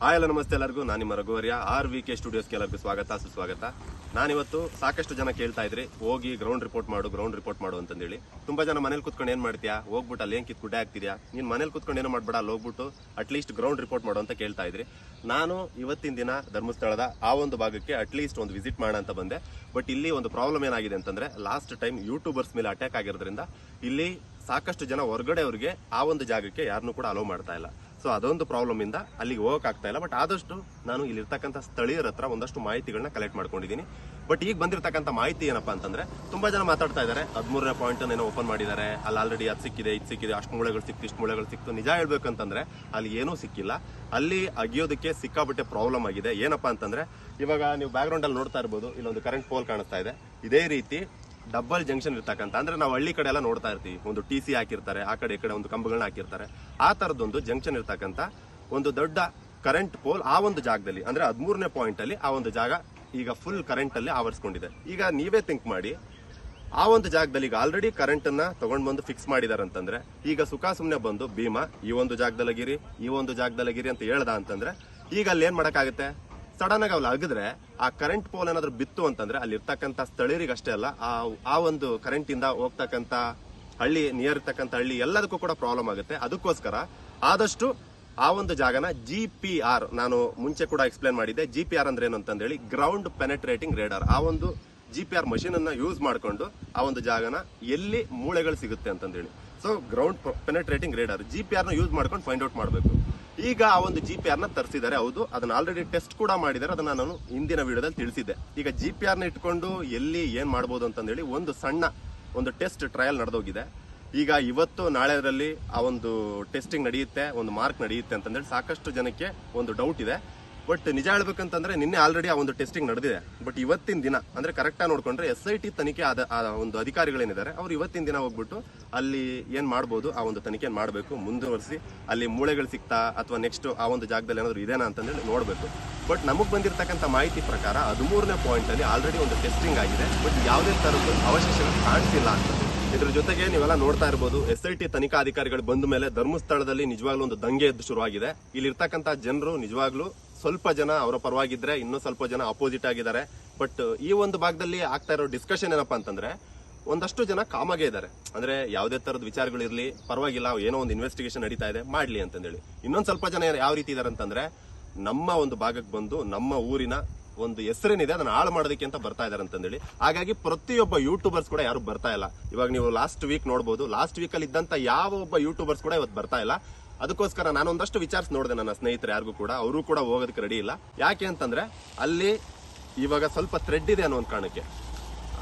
Hi hello ನಮಸ್ತೆ ಎಲ್ಲರಿಗೂ. ನಾನು ನಿಮ್ಮ ರಘುವರ್ಯ RVK ಸ್ಟುಡಿಯೋಸ್ಗೆ ಎಲ್ಲರಿಗೂ ಸ್ವಾಗತ ಸುಸ್ವಾಗತ. ನಾನಿವತ್ತು ಸಾಕಷ್ಟು ಜನ ಕೇಳ್ತಾ ಇದ್ರಿ ಹೋಗಿ ಗ್ರೌಂಡ್ ರಿಪೋರ್ಟ್ ಮಾಡು ಅಂತಂದೇಳಿ. ತುಂಬಾ ಜನ ಮನೇಲಿ ಕುತ್ಕೊಂಡು ಏನ್ ಮಾಡ್ತೀಯಾ, ಹೋಗ್ಬಿಟ್ಟು ಅಲ್ಲಿ ಏನ್ ಕಿತ್ ಗುಡ್ಡೆ ಹಾಕ್ತಿದ್ಯಾ, ನೀನ್ ಮನೇಲಿ ಕುತ್ಕೊಂಡು ಏನೋ ಮಾಡ್ಬೇಡ, ಅಲ್ಲಿ ಹೋಗ್ಬಿಟ್ಟು ಅಟ್ಲೀಸ್ಟ್ ಗ್ರೌಂಡ್ ರಿಪೋರ್ಟ್ ಮಾಡು ಅಂತ ಕೇಳ್ತಾ ಇದ್ರಿ. ನಾನು ಇವತ್ತಿನ ದಿನ ಧರ್ಮಸ್ಥಳದ ಆ ಒಂದು ಭಾಗಕ್ಕೆ ಅಟ್ಲೀಸ್ಟ್ ಒಂದು ವಿಸಿಟ್ ಮಾಡೋಣ ಅಂತ ಬಂದೆ. ಬಟ್ ಇಲ್ಲಿ ಒಂದು ಪ್ರಾಬ್ಲಮ್ ಏನಾಗಿದೆ ಅಂತಂದ್ರೆ, ಲಾಸ್ಟ್ ಟೈಮ್ ಯೂಟ್ಯೂಬರ್ಸ್ ಮೇಲೆ ಅಟ್ಯಾಕ್ ಆಗಿರೋದ್ರಿಂದ ಇಲ್ಲಿ ಸಾಕಷ್ಟು ಜನ ಹೊರಗಡೆ ಅವ್ರಿಗೆ ಆ ಒಂದು ಜಾಗಕ್ಕೆ ಯಾರನ್ನೂ ಕೂಡ ಅಲೋ ಮಾಡ್ತಾ ಇಲ್ಲ. ಸೊ ಅದೊಂದು ಪ್ರಾಬ್ಲಮ್ ಇಂದ ಅಲ್ಲಿಗೆ ಹೋಗಕ್ ಆಗ್ತಾ ಇಲ್ಲ. ಬಟ್ ಆದಷ್ಟು ನಾನು ಇಲ್ಲಿರ್ತಕ್ಕಂಥ ಸ್ಥಳೀಯರ ಹತ್ರ ಒಂದಷ್ಟು ಮಾಹಿತಿಗಳನ್ನ ಕಲೆಕ್ಟ್ ಮಾಡ್ಕೊಂಡಿದ್ದೀನಿ. ಬಟ್ ಈಗ ಬಂದಿರತಕ್ಕಂಥ ಮಾಹಿತಿ ಏನಪ್ಪಾ ಅಂತಂದ್ರೆ, ತುಂಬಾ ಜನ ಮಾತಾಡ್ತಾ ಇದ್ದಾರೆ 13ನೇ ಪಾಯಿಂಟ್ ಏನೋ ಓಪನ್ ಮಾಡಿದ್ದಾರೆ, ಅಲ್ಲಿ ಆಲ್ರೆಡಿ ಅದು ಸಿಕ್ಕಿದೆ, ಇದು ಸಿಕ್ಕಿದೆ, ಅಷ್ಟು ಮೂಳೆಗಳು ಸಿಕ್ತು, ಇಷ್ಟು ಮೂಳೆಗಳು ಸಿಕ್ತು. ನಿಜ ಹೇಳ್ಬೇಕಂತಂದ್ರೆ ಅಲ್ಲಿ ಏನೂ ಸಿಕ್ಕಿಲ್ಲ. ಅಲ್ಲಿ ಅಗಿಯೋದಕ್ಕೆ ಸಿಕ್ಕಾಬಿಟ್ಟೆ ಪ್ರಾಬ್ಲಮ್ ಆಗಿದೆ. ಏನಪ್ಪಾ ಅಂತಂದ್ರೆ, ಇವಾಗ ನೀವು ಬ್ಯಾಕ್ ಗ್ರೌಂಡ್ ಅಲ್ಲಿ ನೋಡ್ತಾ ಇರ್ಬೋದು, ಇಲ್ಲೊಂದು ಕರೆಂಟ್ ಪೋಲ್ ಕಾಣಿಸ್ತಾ ಇದೆ. ಇದೇ ರೀತಿ ಡಬಲ್ ಜಂಕ್ಷನ್ ಇರ್ತಕ್ಕಂಥ, ಅಂದ್ರೆ ನಾವು ಹಳ್ಳಿ ಕಡೆ ಎಲ್ಲ ನೋಡ್ತಾ ಇರ್ತೀವಿ, ಒಂದು TC ಹಾಕಿರ್ತಾರೆ, ಆ ಕಡೆ ಈ ಕಡೆ ಒಂದು ಕಂಬಗಳನ್ನ ಹಾಕಿರ್ತಾರೆ. ಆ ತರದೊಂದು ಜಂಕ್ಷನ್ ಇರ್ತಕ್ಕಂಥ ಒಂದು ದೊಡ್ಡ ಕರೆಂಟ್ ಪೋಲ್ ಆ ಒಂದು ಜಾಗದಲ್ಲಿ, ಅಂದ್ರೆ 13ನೇ ಪಾಯಿಂಟ್ ಅಲ್ಲಿ ಆ ಒಂದು ಜಾಗ ಈಗ ಫುಲ್ ಕರೆಂಟ್ ಅಲ್ಲಿ ಆವರಿಸ್ಕೊಂಡಿದೆ. ಈಗ ನೀವೇ ಥಿಂಕ್ ಮಾಡಿ, ಆ ಒಂದು ಜಾಗದಲ್ಲಿ ಈಗ ಆಲ್ರೆಡಿ ಕರೆಂಟ್ ಅನ್ನ ತಗೊಂಡ್ ಬಂದು ಫಿಕ್ಸ್ ಮಾಡಿದಾರೆ ಅಂತಂದ್ರೆ, ಈಗ ಸುಖ ಸುಮ್ನೆ ಬಂದು ಭೀಮಾ ಈ ಒಂದು ಜಾಗದಲ್ಲಿಗಿರಿ, ಈ ಒಂದು ಜಾಗದಲ್ಲಿಗಿರಿ ಅಂತ ಹೇಳ್ದ ಅಂತಂದ್ರೆ, ಈಗ ಅಲ್ಲಿ ಏನ್ ಮಾಡಕ್ಕಾಗುತ್ತೆ? ಸಡನ್ ಆಗಿ ಅವ್ರು ಅಗಿದ್ರೆ ಆ ಕರೆಂಟ್ ಪೋಲ್ ಏನಾದ್ರು ಬಿತ್ತು ಅಂತಂದ್ರೆ, ಅಲ್ಲಿ ಇರ್ತಕ್ಕಂಥ ಸ್ಥಳೀಯರಿಗೆ ಅಷ್ಟೇ ಅಲ್ಲ, ಆ ಒಂದು ಕರೆಂಟ್ ಇಂದ ಹೋಗ್ತಕ್ಕಂಥ ಹಳ್ಳಿ, ನಿಯರ್ ಇರ್ತಕ್ಕಂಥ ಹಳ್ಳಿ ಎಲ್ಲದಕ್ಕೂ ಕೂಡ ಪ್ರಾಬ್ಲಮ್ ಆಗುತ್ತೆ. ಅದಕ್ಕೋಸ್ಕರ ಆದಷ್ಟು ಆ ಒಂದು ಜಾಗನ GPR, ನಾನು ಮುಂಚೆ ಕೂಡ ಎಕ್ಸ್ಪ್ಲೇನ್ ಮಾಡಿದ್ದೆ, GPR ಅಂದ್ರೆ ಏನು ಅಂತಂದೇಳಿ, ಗ್ರೌಂಡ್ ಪೆನೆಟ್ರೇಟಿಂಗ್ ರೇಡಾರ್. ಆ ಒಂದು GPR ಮಷೀನ್ ಅನ್ನ ಯೂಸ್ ಮಾಡ್ಕೊಂಡು ಆ ಒಂದು ಜಾಗನ ಎಲ್ಲಿ ಮೂಳೆಗಳು ಸಿಗುತ್ತೆ ಅಂತಂದೇಳಿ, so ground penetrating radar GPR ನ ಯೂಸ್ ಮಾಡ್ಕೊಂಡು ಫೈಂಡ್ ಔಟ್ ಮಾಡಬೇಕು. ಈಗ ಆ ಒಂದು GPR ನ ತರಿಸಿದ್ದಾರೆ, ಹೌದು, ಅದನ್ನ ಆಲ್ರೆಡಿ ಟೆಸ್ಟ್ ಕೂಡ ಮಾಡಿದ್ದಾರೆ, ಅದನ್ನ ನಾನು ಹಿಂದಿನ ವಿಡಿಯೋದಲ್ಲಿ ತಿಳಿಸಿದ್ದೆ. ಈಗ GPR ನ ಇಟ್ಕೊಂಡು ಎಲ್ಲಿ ಏನ್ ಮಾಡ್ಬೋದು ಅಂತಂದೇಳಿ ಒಂದು ಸಣ್ಣ ಒಂದು ಟೆಸ್ಟ್ ಟ್ರಯಲ್ ನಡೆದೋಗಿದೆ. ಈಗ ಇವತ್ತು ನಾಳೆದ್ರಲ್ಲಿ ಆ ಒಂದು ಟೆಸ್ಟಿಂಗ್ ನಡೆಯುತ್ತೆ, ಒಂದು ಮಾರ್ಕ್ ನಡೆಯುತ್ತೆ ಅಂತಂದೇಳಿ ಸಾಕಷ್ಟು ಜನಕ್ಕೆ ಒಂದು ಡೌಟ್ ಇದೆ. ಬಟ್ ನಿಜ ಹೇಳ್ಬೇಕಂತಂದ್ರೆ, ನಿನ್ನೆ ಆಲ್ರೆಡಿ ಆ ಒಂದು ಟೆಸ್ಟಿಂಗ್ ನಡೆದಿದೆ. ಬಟ್ ಇವತ್ತಿನ ದಿನ ಅಂದ್ರೆ ಕರೆಕ್ಟ್ ಆಗಿ ನೋಡ್ಕೊಂಡ್ರೆ SIT ತನಿಖೆ ಆದ ಆ ಒಂದು ಅಧಿಕಾರಿಗಳೇನಿದ್ದಾರೆ, ಅವ್ರು ಇವತ್ತಿನ ದಿನ ಹೋಗ್ಬಿಟ್ಟು ಅಲ್ಲಿ ಏನ್ ಮಾಡ್ಬೋದು ಆ ಒಂದು ತನಿಖೆ ಮಾಡಬೇಕು, ಮುಂದುವರಿಸಿ ಅಲ್ಲಿ ಮೂಳೆಗಳು ಸಿಗ್ತಾ ಅಥವಾ ನೆಕ್ಸ್ಟ್ ಆ ಒಂದು ಜಾಗದಲ್ಲಿ ಏನಾದ್ರು ಇದೇನಾ ಅಂತಂದೇಳಿ ನೋಡ್ಬೇಕು. ಬಟ್ ನಮಗ್ ಬಂದಿರತಕ್ಕಂಥ ಮಾಹಿತಿ ಪ್ರಕಾರ 13ನೇ ಪಾಯಿಂಟ್ ಅಲ್ಲಿ ಆಲ್ರೆಡಿ ಒಂದು ಟೆಸ್ಟಿಂಗ್ ಆಗಿದೆ. ಬಟ್ ಯಾವುದೇ ತರದ್ದು ಅವಶೇಷಗಳು ಕಾಣಿಸಿಲ್ಲ ಅಂತ. ಇದ್ರ ಜೊತೆಗೆ ನೀವೆಲ್ಲ ನೋಡ್ತಾ ಇರ್ಬೋದು, SIT ತನಿಖಾಧಿಕಾರಿಗಳು ಬಂದ ಮೇಲೆ ಧರ್ಮಸ್ಥಳದಲ್ಲಿ ನಿಜವಾಗ್ಲೂ ಒಂದು ದಂಗೆ ಎದ್ದು ಶುರುವಾಗಿದೆ. ಇಲ್ಲಿ ಇರ್ತಕ್ಕಂಥ ಜನರು ನಿಜವಾಗ್ಲೂ ಸ್ವಲ್ಪ ಜನ ಅವರ ಪರವಾಗಿದ್ರೆ, ಇನ್ನೂ ಸ್ವಲ್ಪ ಜನ ಅಪೋಸಿಟ್ ಆಗಿದ್ದಾರೆ. ಬಟ್ ಈ ಒಂದು ಭಾಗದಲ್ಲಿ ಆಗ್ತಾ ಇರೋ ಡಿಸ್ಕಷನ್ ಏನಪ್ಪಾ ಅಂತಂದ್ರೆ, ಒಂದಷ್ಟು ಜನ ಕಾಮಾಗೆ ಇದ್ದಾರೆ, ಅಂದ್ರೆ ಯಾವುದೇ ತರದ ವಿಚಾರಗಳಿರ್ಲಿ ಪರವಾಗಿಲ್ಲ, ಏನೋ ಒಂದು ಇನ್ವೆಸ್ಟಿಗೇಷನ್ ನಡೀತಾ ಇದೆ ಮಾಡ್ಲಿ ಅಂತಂದೇಳಿ. ಇನ್ನೊಂದ್ ಸ್ವಲ್ಪ ಜನ ಯಾವ ರೀತಿ ಇದಾರೆ ಅಂತಂದ್ರೆ, ನಮ್ಮ ಒಂದು ಭಾಗಕ್ಕೆ ಬಂದು ನಮ್ಮ ಊರಿನ ಒಂದು ಹೆಸರೇನಿದೆ ಅದನ್ನ ಹಾಳು ಮಾಡೋದಕ್ಕೆ ಅಂತ ಬರ್ತಾ ಇದಾರೆ ಅಂತಂದೇಳಿ. ಹಾಗಾಗಿ ಪ್ರತಿಯೊಬ್ಬ ಯೂಟ್ಯೂಬರ್ಸ್ ಕೂಡ ಯಾರು ಬರ್ತಾ ಇಲ್ಲ. ಇವಾಗ ನೀವು ಲಾಸ್ಟ್ ವೀಕ್ ನೋಡಬಹುದು, ಲಾಸ್ಟ್ ವೀಕ್ ಅಲ್ಲಿ ಇದ್ದಂತ ಯಾವ ಒಬ್ಬ ಯೂಟ್ಯೂಬರ್ಸ್ ಕೂಡ ಇವತ್ತು ಬರ್ತಾ ಇಲ್ಲ. ಅದಕ್ಕೋಸ್ಕರ ನಾನು ಒಂದಷ್ಟು ವಿಚಾರಿಸಿ ನೋಡಿದೆ ನನ್ನ ಸ್ನೇಹಿತರು ಯಾರಿಗೂ ಕೂಡ, ಅವರು ಕೂಡ ಹೋಗೋದಕ್ಕೆ ರೆಡಿ ಇಲ್ಲ. ಯಾಕೆ ಅಂತಂದ್ರೆ ಅಲ್ಲಿ ಇವಾಗ ಸ್ವಲ್ಪ ಥ್ರೆಡ್ ಇದೆ ಅನ್ನೋ ಒಂದು ಕಾರಣಕ್ಕೆ.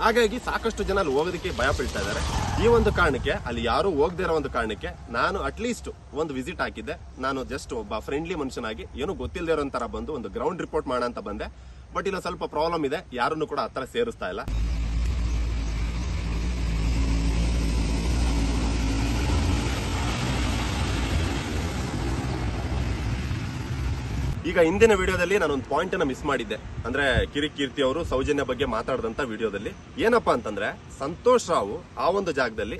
ಹಾಗಾಗಿ ಸಾಕಷ್ಟು ಜನ ಅಲ್ಲಿ ಹೋಗೋದಕ್ಕೆ ಭಯ ಬೀಳ್ತಾ ಇದ್ದಾರೆ. ಈ ಒಂದು ಕಾರಣಕ್ಕೆ ಅಲ್ಲಿ ಯಾರು ಹೋಗದೇ ಇರೋ ಒಂದು ಕಾರಣಕ್ಕೆ ನಾನು ಅಟ್ಲೀಸ್ಟ್ ಒಂದು ವಿಸಿಟ್ ಹಾಕಿದ್ದೆ. ನಾನು ಜಸ್ಟ್ ಒಬ್ಬ ಫ್ರೆಂಡ್ಲಿ ಮನುಷ್ಯನಾಗಿ, ಏನು ಗೊತ್ತಿಲ್ಲದೆ ಇರೋ ತರ ಬಂದು ಒಂದು ಗ್ರೌಂಡ್ ರಿಪೋರ್ಟ್ ಮಾಡೋಣ ಅಂತ ಬಂದೆ. ಬಟ್ ಇಲ್ಲ ಸ್ವಲ್ಪ ಪ್ರಾಬ್ಲಮ್ ಇದೆ, ಯಾರನ್ನು ಕೂಡ ಹತ್ರ ಸೇರಿಸ್ತಾ ಇಲ್ಲ. ಈಗ ಹಿಂದಿನ ವಿಡಿಯೋದಲ್ಲಿ ನಾನೊಂದು ಪಾಯಿಂಟ್ ಅನ್ನ ಮಿಸ್ ಮಾಡಿದ್ದೆ. ಅಂದ್ರೆ ಕಿರಿಕೀರ್ತಿ ಅವರು ಸೌಜನ್ಯ ಬಗ್ಗೆ ಮಾತಾಡಿದಂತ ವಿಡಿಯೋದಲ್ಲಿ ಏನಪ್ಪಾ ಅಂತಂದ್ರೆ, ಸಂತೋಷ್ ರಾವ್ ಆ ಒಂದು ಜಾಗದಲ್ಲಿ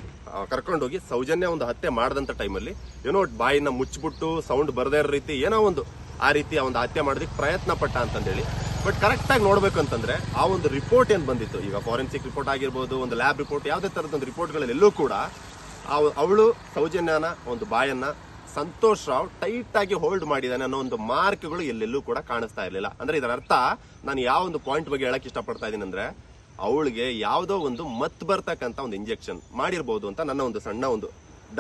ಕರ್ಕೊಂಡೋಗಿ ಸೌಜನ್ಯ ಒಂದು ಹತ್ಯೆ ಮಾಡದಂತ ಟೈಮಲ್ಲಿ ಏನೋ ಬಾಯಿನ ಮುಚ್ಚಿಬಿಟ್ಟು ಸೌಂಡ್ ಬರದೇ ಇರೋ ರೀತಿ ಏನೋ ಒಂದು ಆ ರೀತಿ ಒಂದು ಹತ್ಯೆ ಮಾಡೋದಕ್ಕೆ ಪ್ರಯತ್ನ ಪಟ್ಟ ಅಂತಂದೇಳಿ. ಬಟ್ ಕರೆಕ್ಟ್ ಆಗಿ ನೋಡ್ಬೇಕಂತಂದ್ರೆ, ಆ ಒಂದು ರಿಪೋರ್ಟ್ ಏನ್ ಬಂದಿತ್ತು, ಈಗ ಫಾರೆನ್ಸಿಕ್ ರಿಪೋರ್ಟ್ ಆಗಿರ್ಬೋದು, ಒಂದು ಲ್ಯಾಬ್ ರಿಪೋರ್ಟ್, ಯಾವುದೇ ತರದೊಂದು ರಿಪೋರ್ಟ್ಗಳಲ್ಲೆಲ್ಲೂ ಕೂಡ ಅವಳು ಸೌಜನ್ಯನ ಒಂದು ಬಾಯನ್ನ ಸಂತೋಷ್ ರಾವ್ ಟೈಟ್ ಆಗಿ ಹೋಲ್ಡ್ ಮಾಡಿದಾನೆ ಅನ್ನೋ ಒಂದು ಮಾರ್ಕ್ಗಳು ಎಲ್ಲೆಲ್ಲೂ ಕೂಡ ಕಾಣಿಸ್ತಾ ಇರ್ಲಿಲ್ಲ. ಅಂದ್ರೆ ಇದರ ಅರ್ಥ, ನಾನು ಯಾವ ಒಂದು ಪಾಯಿಂಟ್ ಬಗ್ಗೆ ಹೇಳಕ್ ಇಷ್ಟಪಡ್ತಾ ಇದೀನಿ ಅಂದ್ರೆ, ಅವಳಿಗೆ ಯಾವ್ದೋ ಒಂದು ಮತ್ ಬರ್ತಕ್ಕಂತ ಒಂದು ಇಂಜೆಕ್ಷನ್ ಮಾಡಿರ್ಬೋದು ಅಂತ ನನ್ನ ಒಂದು ಸಣ್ಣ ಒಂದು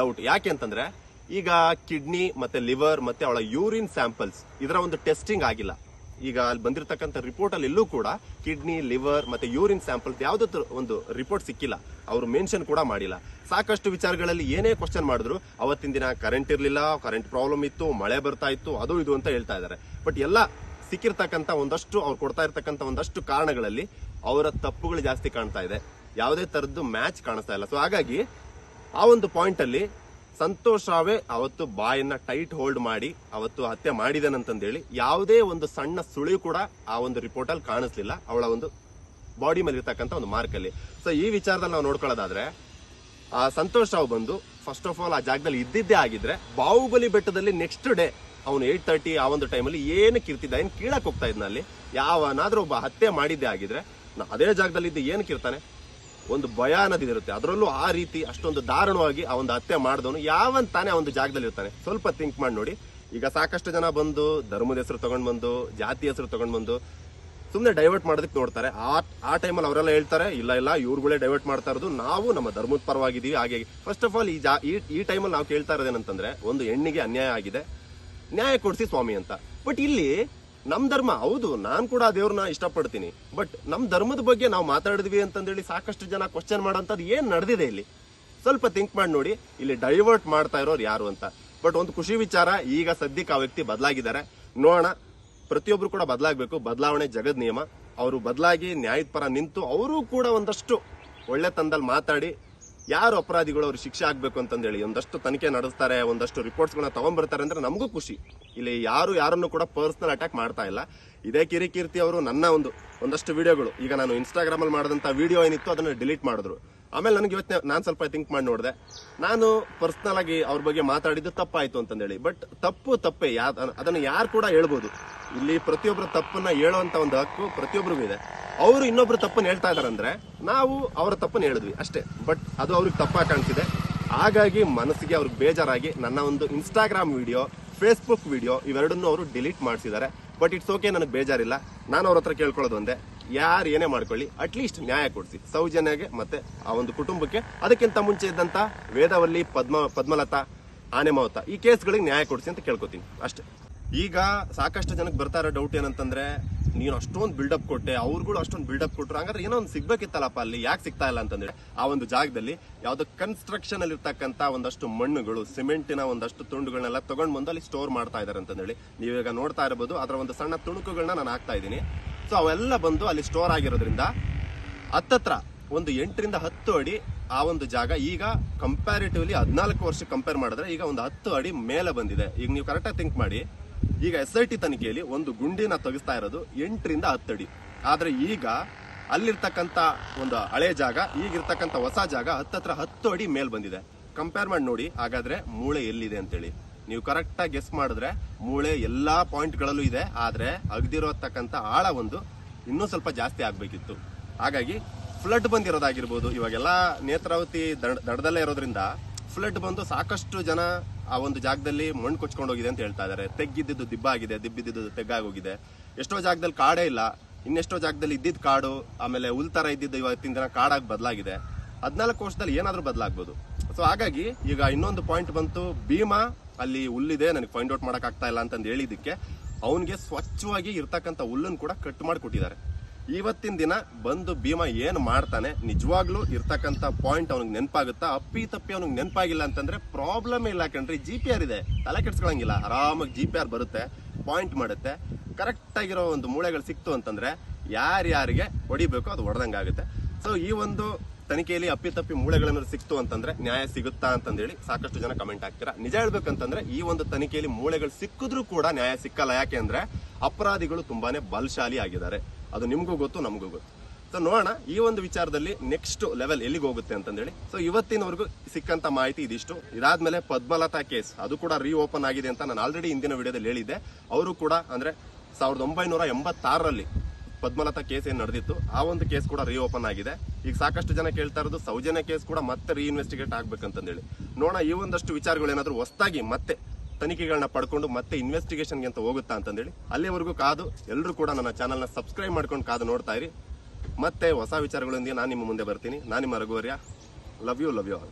ಡೌಟ್. ಯಾಕೆ ಅಂತಂದ್ರೆ, ಈಗ ಕಿಡ್ನಿ ಮತ್ತೆ ಲಿವರ್ ಮತ್ತೆ ಅವಳ ಯೂರಿನ್ ಸ್ಯಾಂಪಲ್ಸ್ ಇದರ ಒಂದು ಟೆಸ್ಟಿಂಗ್ ಆಗಿಲ್ಲ. ಈಗ ಅಲ್ಲಿ ಬಂದಿರತಕ್ಕಂಥ ರಿಪೋರ್ಟ್ ಅಲ್ಲಿ ಎಲ್ಲೂ ಕೂಡ ಕಿಡ್ನಿ, ಲಿವರ್ ಮತ್ತೆ ಯೂರಿನ್ ಸ್ಯಾಂಪಲ್ಸ್ ಯಾವುದೋ ಒಂದು ರಿಪೋರ್ಟ್ ಸಿಕ್ಕಿಲ್ಲ. ಅವರು ಮೆನ್ಷನ್ ಕೂಡ ಮಾಡಿಲ್ಲ. ಸಾಕಷ್ಟು ವಿಚಾರಗಳಲ್ಲಿ ಏನೇ ಕ್ವಶನ್ ಮಾಡಿದ್ರು, ಅವತ್ತಿನ ದಿನ ಕರೆಂಟ್ ಇರ್ಲಿಲ್ಲ, ಕರೆಂಟ್ ಪ್ರಾಬ್ಲಮ್ ಇತ್ತು, ಮಳೆ ಬರ್ತಾ ಇತ್ತು, ಅದು ಇದು ಅಂತ ಹೇಳ್ತಾ ಇದ್ದಾರೆ. ಬಟ್ ಎಲ್ಲ ಸಿಕ್ಕಿರ್ತಕ್ಕಂಥ ಒಂದಷ್ಟು ಅವ್ರು ಕೊಡ್ತಾ ಇರ್ತಕ್ಕಂಥ ಒಂದಷ್ಟು ಕಾರಣಗಳಲ್ಲಿ ಅವರ ತಪ್ಪುಗಳು ಜಾಸ್ತಿ ಕಾಣ್ತಾ ಇದೆ, ಯಾವುದೇ ತರದ್ದು ಮ್ಯಾಚ್ ಕಾಣಿಸ್ತಾ ಇಲ್ಲ. ಸೊ ಹಾಗಾಗಿ ಆ ಒಂದು ಪಾಯಿಂಟ್ ಅಲ್ಲಿ ಸಂತೋಷ್ ರಾವೇ ಅವತ್ತು ಬಾಯನ್ನ ಟೈಟ್ ಹೋಲ್ಡ್ ಮಾಡಿ ಅವತ್ತು ಹತ್ಯೆ ಮಾಡಿದನಂತಂದೇಳಿ ಯಾವುದೇ ಒಂದು ಸಣ್ಣ ಸುಳಿವು ಕೂಡ ಆ ಒಂದು ರಿಪೋರ್ಟ್ ಅಲ್ಲಿ ಕಾಣಿಸ್ಲಿಲ್ಲ, ಅವಳ ಒಂದು ಬಾಡಿ ಮೇಲೆ ಇರ್ತಕ್ಕಂಥ ಒಂದು ಮಾರ್ಕ್ ಅಲ್ಲಿ. ಸೊ ಈ ವಿಚಾರದಲ್ಲಿ ನಾವು ನೋಡ್ಕೊಳ್ಳೋದಾದ್ರೆ, ಆ ಸಂತೋಷ್ ರಾವ್ ಬಂದು ಫಸ್ಟ್ ಆಫ್ ಆಲ್ ಆ ಜಾಗದಲ್ಲಿ ಇದ್ದಿದ್ದೇ ಆಗಿದ್ರೆ, ಬಾಹುಬಲಿ ಬೆಟ್ಟದಲ್ಲಿ ನೆಕ್ಸ್ಟ್ ಡೇ ಅವನು 8:30 ಆ ಒಂದು ಟೈಮಲ್ಲಿ ಏನಕ್ಕೆ ಇರ್ತಿದ್ದ, ಏನ್ ಕೀಳಕ್ ಹೋಗ್ತಾ ಇದ್ನ ಅಲ್ಲಿ? ಯಾವನಾದ್ರೂ ಒಬ್ಬ ಹತ್ಯೆ ಮಾಡಿದ್ದೆ ಆಗಿದ್ರೆ ಅದೇ ಜಾಗದಲ್ಲಿ ಇದ್ದು ಏನಕ್ಕೆ ಇರ್ತಾನೆ? ಒಂದು ಭಯ ಅನ್ನೋದಿರುತ್ತೆ. ಅದರಲ್ಲೂ ಆ ರೀತಿ ಅಷ್ಟೊಂದು ದಾರುಣವಾಗಿ ಆ ಒಂದು ಹತ್ಯೆ ಮಾಡಿದವನು ಯಾವಂತಾನೆ ಆ ಒಂದು ಜಾಗದಲ್ಲಿ ಇರ್ತಾನೆ? ಸ್ವಲ್ಪ ಥಿಂಕ್ ಮಾಡಿ ನೋಡಿ. ಈಗ ಸಾಕಷ್ಟು ಜನ ಬಂದು ಧರ್ಮದ ಹೆಸರು ತಗೊಂಡ್ ಬಂದು, ಜಾತಿ ಹೆಸರು ತಗೊಂಡ್ ಬಂದು ಸುಮ್ಮನೆ ಡೈವರ್ಟ್ ಮಾಡೋದಕ್ಕೆ ನೋಡ್ತಾರೆ. ಆ ಟೈಮಲ್ಲಿ ಅವರೆಲ್ಲ ಹೇಳ್ತಾರೆ, ಇಲ್ಲ ಇವ್ರುಗಳೇ ಡೈವರ್ಟ್ ಮಾಡ್ತಾ ಇರೋದು, ನಾವು ನಮ್ಮ ಧರ್ಮದ ಪರವಾಗಿದ್ದೀವಿ. ಹಾಗೆ ಫಸ್ಟ್ ಆಫ್ ಆಲ್ ಈ ಟೈಮಲ್ಲಿ ನಾವು ಕೇಳ್ತಾ ಇರೋದೇನಂತಂದ್ರೆ, ಒಂದು ಹೆಣ್ಣಿಗೆ ಅನ್ಯಾಯ ಆಗಿದೆ, ನ್ಯಾಯ ಕೊಡಿಸಿ ಸ್ವಾಮಿ ಅಂತ. ಬಟ್ ಇಲ್ಲಿ ನಮ್ ಧರ್ಮ, ಹೌದು ನಾನ್ ಕೂಡ ದೇವ್ರನ್ನ ಇಷ್ಟಪಡ್ತೀನಿ, ಬಟ್ ನಮ್ ಧರ್ಮದ ಬಗ್ಗೆ ನಾವು ಮಾತಾಡಿದ್ವಿ ಅಂತಂದೇಳಿ ಸಾಕಷ್ಟು ಜನ ಕ್ವಶನ್ ಮಾಡೋಂಥದ್ದು ಏನ್ ನಡೆದಿದೆ ಇಲ್ಲಿ? ಸ್ವಲ್ಪ ಥಿಂಕ್ ಮಾಡಿ ನೋಡಿ, ಇಲ್ಲಿ ಡೈವರ್ಟ್ ಮಾಡ್ತಾ ಇರೋರು ಯಾರು ಅಂತ. ಬಟ್ ಒಂದು ಖುಷಿ ವಿಚಾರ, ಈಗ ಸದ್ಯಕ್ಕೆ ಆ ವ್ಯಕ್ತಿ ಬದಲಾಗಿದ್ದಾರೆ. ನೋಡೋಣ, ಪ್ರತಿಯೊಬ್ರು ಕೂಡ ಬದಲಾಗಬೇಕು. ಬದಲಾವಣೆ ಜಗದ್ ನಿಯಮ. ಅವರು ಬದಲಾಗಿ ನ್ಯಾಯದ ಪರ ನಿಂತು ಅವರು ಕೂಡ ಒಂದಷ್ಟು ಒಳ್ಳೆ ತಂದಲ್ಲಿ ಮಾತಾಡಿ ಯಾರು ಅಪರಾಧಿಗಳು ಅವ್ರಿಗೆ ಶಿಕ್ಷೆ ಆಗ್ಬೇಕು ಅಂತಂದೇಳಿ ಒಂದಷ್ಟು ತನಿಖೆ ನಡೆಸ್ತಾರೆ, ಒಂದಷ್ಟು ರಿಪೋರ್ಟ್ಸ್ಗಳನ್ನ ತಗೊಂಡ್ಬರ್ತಾರೆ ಅಂದ್ರೆ ನಮಗೂ ಖುಷಿ. ಇಲ್ಲಿ ಯಾರನ್ನು ಕೂಡ ಪರ್ಸನಲ್ ಅಟ್ಯಾಕ್ ಮಾಡ್ತಾ ಇಲ್ಲ. ಇದೇ ಕಿರಿಕೀರ್ತಿ ಅವರು ನನ್ನ ಒಂದಷ್ಟು ವಿಡಿಯೋಗಳು, ಈಗ ನಾನು ಇನ್ಸ್ಟಾಗ್ರಾಮ್ ಅಲ್ಲಿ ಮಾಡಿದಂತ ವಿಡಿಯೋ ಏನಿತ್ತು ಅದನ್ನ ಡಿಲೀಟ್ ಮಾಡಿದ್ರು. ಆಮೇಲೆ ನನಗೆ ಇವತ್ತು ನಾನು ಸ್ವಲ್ಪ ಥಿಂಕ್ ಮಾಡಿ ನೋಡಿದೆ, ನಾನು ಪರ್ಸನಲ್ ಆಗಿ ಅವ್ರ ಬಗ್ಗೆ ಮಾತಾಡಿದ್ದು ತಪ್ಪಾಯ್ತು ಅಂತಂದೇಳಿ. ಬಟ್ ತಪ್ಪೇ, ಅದನ್ನ ಯಾರು ಕೂಡ ಹೇಳ್ಬೋದು. ಇಲ್ಲಿ ಪ್ರತಿಯೊಬ್ಬರ ತಪ್ಪನ್ನ ಹೇಳುವಂತ ಒಂದು ಹಕ್ಕು ಪ್ರತಿಯೊಬ್ಬರಿಗೂ ಇದೆ. ಅವರು ಇನ್ನೊಬ್ರು ತಪ್ಪನ್ನು ಹೇಳ್ತಾ ಇದಾರಂದ್ರೆ ನಾವು ಅವರ ತಪ್ಪನ್ನು ಹೇಳಿದ್ವಿ ಅಷ್ಟೇ. ಬಟ್ ಅದು ಅವ್ರಿಗೆ ತಪ್ಪಾಗಿ ಕಾಣಿಸಿದೆ. ಹಾಗಾಗಿ ಮನಸ್ಸಿಗೆ ಅವ್ರಿಗೆ ಬೇಜಾರಾಗಿ ನನ್ನ ಒಂದು ಇನ್ಸ್ಟಾಗ್ರಾಮ್ ವಿಡಿಯೋ, ಫೇಸ್ಬುಕ್ ವಿಡಿಯೋ ಇವೆರಡನ್ನು ಅವರು ಡಿಲೀಟ್ ಮಾಡಿಸಿದ್ದಾರೆ. ಬಟ್ ಇಟ್ಸ್ ಓಕೆ, ನನಗೆ ಬೇಜಾರಿಲ್ಲ. ನಾನು ಅವ್ರ ಹತ್ರ ಕೇಳ್ಕೊಳ್ಳೋದು ಒಂದೇ, ಯಾರು ಏನೇ ಮಾಡ್ಕೊಳ್ಳಿ, ಅಟ್ಲೀಸ್ಟ್ ನ್ಯಾಯ ಕೊಡಿಸಿ ಸೌಜನ್ಯಗೆ ಮತ್ತೆ ಆ ಒಂದು ಕುಟುಂಬಕ್ಕೆ. ಅದಕ್ಕಿಂತ ಮುಂಚೆ ಇದ್ದಂತ ವೇದವಲ್ಲಿ, ಪದ್ಮಲತಾ, ಆನೆಮಾವತ ಈ ಕೇಸ್ಗಳಿಗೆ ನ್ಯಾಯ ಕೊಡಿಸಿ ಅಂತ ಕೇಳ್ಕೊತೀನಿ ಅಷ್ಟೇ. ಈಗ ಸಾಕಷ್ಟು ಜನಕ್ಕೆ ಬರ್ತಾ ಇರೋ ಡೌಟ್ ಏನಂತಂದ್ರೆ, ನೀನು ಅಷ್ಟೊಂದು ಬಿಲ್ಡಪ್ ಕೊಟ್ಟೆ, ಅವ್ರುಗಳು ಅಷ್ಟೊಂದು ಬಿಲ್ಡಪ್ ಕೊಟ್ಟರು, ಹಂಗಾದ್ರೆ ಏನೋ ಒಂದು ಸಿಗ್ಬೇಕಿತ್ತಲ್ಲಪ್ಪ ಅಲ್ಲಿ, ಯಾಕೆ ಸಿಗ್ತಾ ಇಲ್ಲ ಅಂತಂದ್ರೆ, ಆ ಒಂದು ಜಾಗದಲ್ಲಿ ಯಾವ್ದೋ ಕನ್ಸ್ಟ್ರಕ್ಷನ್ ಅಲ್ಲಿ ಇರ್ತಕ್ಕಂತ ಒಂದಷ್ಟು ಮಣ್ಣುಗಳು, ಸಿಮೆಂಟಿನ ಒಂದಷ್ಟು ತುಂಡುಗಳನ್ನೆಲ್ಲ ತಗೊಂಡ್ ಬಂದು ಅಲ್ಲಿ ಸ್ಟೋರ್ ಮಾಡ್ತಾ ಇದಾರೆ ಅಂತಂದೇಳಿ ನೀವೀಗ ನೋಡ್ತಾ ಇರಬಹುದು. ಅದರ ಒಂದು ಸಣ್ಣ ತುಣುಕುಗಳನ್ನ ನಾನು ಹಾಕ್ತಾ ಇದ್ದೀನಿ. ಸೊ ಅವೆಲ್ಲ ಬಂದು ಅಲ್ಲಿ ಸ್ಟೋರ್ ಆಗಿರೋದ್ರಿಂದ ಹತ್ತತ್ರ ಒಂದು 8 ರಿಂದ 10 ಅಡಿ ಆ ಒಂದು ಜಾಗ ಈಗ ಕಂಪ್ಯಾರಿಟಿವ್ಲಿ 14 ವರ್ಷ ಕಂಪೇರ್ ಮಾಡಿದ್ರೆ ಈಗ ಒಂದು 10 ಅಡಿ ಮೇಲೆ ಬಂದಿದೆ. ಈಗ ನೀವು ಕರೆಕ್ಟಾಗಿ ಥಿಂಕ್ ಮಾಡಿ, ಈಗ SIT ತನಿಖೆಯಲ್ಲಿ ಒಂದು ಗುಂಡಿನ ತೆಗಿಸ್ತಾ ಇರೋದು 8 ರಿಂದ 10 ಅಡಿ. ಆದ್ರೆ ಈಗ ಅಲ್ಲಿರ್ತಕ್ಕಂತ ಒಂದು ಹಳೆ ಜಾಗ, ಈಗಿರ್ತಕ್ಕಂತ ಹೊಸ ಜಾಗ ಹತ್ತತ್ರ 10 ಅಡಿ ಮೇಲ್ ಬಂದಿದೆ. ಕಂಪೇರ್ ಮಾಡಿ ನೋಡಿ ಹಾಗಾದ್ರೆ ಮೂಳೆ ಎಲ್ಲಿದೆ ಅಂತೇಳಿ. ನೀವು ಕರೆಕ್ಟ್ ಆಗಿ ಗೆಸ್ ಮಾಡಿದ್ರೆ ಮೂಳೆ ಎಲ್ಲಾ ಪಾಯಿಂಟ್ ಗಳಲ್ಲೂ ಇದೆ. ಆದ್ರೆ ಅಗದಿರೋತಕ್ಕಂತ ಆಳ ಒಂದು ಇನ್ನೂ ಸ್ವಲ್ಪ ಜಾಸ್ತಿ ಆಗ್ಬೇಕಿತ್ತು. ಹಾಗಾಗಿ ಫ್ಲಡ್ ಬಂದಿರೋದಾಗಿರ್ಬೋದು, ಇವಾಗೆಲ್ಲ ನೇತ್ರಾವತಿ ದಡದಲ್ಲೇ ಇರೋದ್ರಿಂದ ಫ್ಲಡ್ ಬಂದು ಸಾಕಷ್ಟು ಜನ ಆ ಒಂದು ಜಾಗದಲ್ಲಿ ಮಣ್ಣು ಕೊಚ್ಕೊಂಡು ಹೋಗಿದೆ ಅಂತ ಹೇಳ್ತಾ ಇದಾರೆ. ತೆಗ್ಗಿದ್ದು ದಿಬ್ಬ ಆಗಿದೆ, ದಿಬ್ಬಿದ್ದು ತೆಗ್ಗಾಗೋಗಿದೆ. ಎಷ್ಟೋ ಜಾಗದಲ್ಲಿ ಕಾಡೇ ಇಲ್ಲ, ಇನ್ನೆಷ್ಟೋ ಜಾಗದಲ್ಲಿ ಇದ್ದಿದ್ ಕಾಡು, ಆಮೇಲೆ ಹುಲ್ತರ ಇದ್ದಿದ್ದು ಇವತ್ತಿನ ದಿನ ಕಾಡಾಗಿ ಬದಲಾಗಿದೆ. 14 ವರ್ಷದಲ್ಲಿ ಏನಾದ್ರೂ ಬದಲಾಗ್ಬೋದು. ಸೊ ಹಾಗಾಗಿ ಈಗ ಇನ್ನೊಂದು ಪಾಯಿಂಟ್ ಬಂತು, ಭೀಮಾ ಅಲ್ಲಿ ಹುಲ್ಲಿದೆ, ನನಗೆ ಫೈಂಡ್ ಔಟ್ ಮಾಡಕ್ ಆಗ್ತಾ ಇಲ್ಲ ಅಂತಂದು ಹೇಳಿದಕ್ಕೆ ಅವನಿಗೆ ಸ್ವಚ್ಛವಾಗಿ ಇರ್ತಕ್ಕಂಥ ಹುಲ್ಲನ್ನು ಕೂಡ ಕಟ್ ಮಾಡಿ ಕೊಟ್ಟಿದ್ದಾರೆ. ಇವತ್ತಿನ ದಿನ ಬಂದು ಭೀಮಾ ಏನ್ ಮಾಡ್ತಾನೆ, ನಿಜವಾಗ್ಲೂ ಇರ್ತಕ್ಕಂಥ ಪಾಯಿಂಟ್ ಅವ್ನಿಗೆ ನೆನಪಾಗುತ್ತಾ? ಅಪ್ಪಿ ತಪ್ಪಿ ಅವ್ನಿಗೆ ನೆನಪಾಗಿಲ್ಲ ಅಂತಂದ್ರೆ ಪ್ರಾಬ್ಲಮ್ ಇಲ್ಲ ಕಣ್ರಿ. GPR ಇದೆ, ತಲೆ ಕೆಡ್ಸ್ಕೊಳಂಗಿಲ್ಲ, ಆರಾಮಾಗಿ GPR ಬರುತ್ತೆ, ಪಾಯಿಂಟ್ ಮಾಡುತ್ತೆ. ಕರೆಕ್ಟ್ ಆಗಿರೋ ಒಂದು ಮೂಳೆಗಳು ಸಿಕ್ತು ಅಂತಂದ್ರೆ ಯಾರ್ಯಾರಿಗೆ ಹೊಡಿಬೇಕು ಅದು ಹೊಡೆದಂಗಾಗುತ್ತೆ. ಸೊ ಈ ಒಂದು ತನಿಖೆಯಲ್ಲಿ ಅಪ್ಪಿತಪ್ಪಿ ಮೂಳೆಗಳನ್ನು ಸಿಕ್ತು ಅಂತಂದ್ರೆ ನ್ಯಾಯ ಸಿಗುತ್ತಾ ಅಂತಂದೇಳಿ ಸಾಕಷ್ಟು ಜನ ಕಮೆಂಟ್ ಹಾಕ್ತೀರಾ. ನಿಜ ಹೇಳ್ಬೇಕಂತಂದ್ರೆ ಈ ಒಂದು ತನಿಖೆಯಲ್ಲಿ ಮೂಳೆಗಳು ಸಿಕ್ಕಿದ್ರೂ ಕೂಡ ನ್ಯಾಯ ಸಿಕ್ಕಲ್ಲ. ಯಾಕೆ ಅಂದ್ರೆ ಅಪರಾಧಿಗಳು ತುಂಬಾನೇ ಬಲಶಾಲಿ ಆಗಿದ್ದಾರೆ. ಅದು ನಿಮ್ಗೂ ಗೊತ್ತು, ನಮಗೂ ಗೊತ್ತು. ಸೊ ನೋಡೋಣ ಈ ಒಂದು ವಿಚಾರದಲ್ಲಿ ನೆಕ್ಸ್ಟ್ ಲೆವೆಲ್ ಎಲ್ಲಿಗೆ ಹೋಗುತ್ತೆ ಅಂತಂದೇಳಿ. ಸೊ ಇವತ್ತಿನವರೆಗೂ ಸಿಕ್ಕಂತ ಮಾಹಿತಿ ಇದಿಷ್ಟು. ಇದಾದ್ಮೇಲೆ ಪದ್ಮಲತಾ ಕೇಸ್ ಅದು ಕೂಡ ರೀಓಪನ್ ಆಗಿದೆ ಅಂತ ನಾನು ಆಲ್ರೆಡಿ ಹಿಂದಿನ ವಿಡಿಯೋದಲ್ಲಿ ಹೇಳಿದ್ದೆ. ಅವರು ಕೂಡ ಅಂದ್ರೆ 1986ರಲ್ಲಿ ಪದ್ಮಲತಾ ಕೇಸ್ ಏನ್ ನಡೆದಿತ್ತು ಆ ಒಂದು ಕೇಸ್ ಕೂಡ ರೀಓಪನ್ ಆಗಿದೆ. ಈಗ ಸಾಕಷ್ಟು ಜನ ಕೇಳ್ತಾ ಇರೋದು ಸೌಜನ್ಯ ಕೇಸ್ ಕೂಡ ಮತ್ತೆ ರೀಇನ್ವೆಸ್ಟಿಗೇಟ್ ಆಗ್ಬೇಕಂತಂದೇಳಿ. ನೋಡೋಣ ಈ ಒಂದಷ್ಟು ವಿಚಾರಗಳು ಏನಾದ್ರು ಹೊಸದಾಗಿ ಮತ್ತೆ ತನಿಖೆಗಳನ್ನ ಪಡ್ಕೊಂಡು ಮತ್ತೆ ಇನ್ವೆಸ್ಟಿಗೇಷನ್ಗೆ ಅಂತ ಹೋಗುತ್ತಾ ಅಂತಂದೇಳಿ. ಅಲ್ಲಿವರೆಗೂ ಕಾದು ಎಲ್ಲರೂ ಕೂಡ ನನ್ನ ಚಾನಲ್ನ ಸಬ್ಸ್ಕ್ರೈಬ್ ಮಾಡ್ಕೊಂಡು ಕಾದು ನೋಡ್ತಾ ಇರಿ. ಮತ್ತೆ ಹೊಸ ವಿಚಾರಗಳೊಂದಿಗೆ ನಾನು ನಿಮ್ಮ ಮುಂದೆ ಬರ್ತೀನಿ. ನಾನು ನಿಮ್ಮ ರಘುವರ್ಯ. Love you all.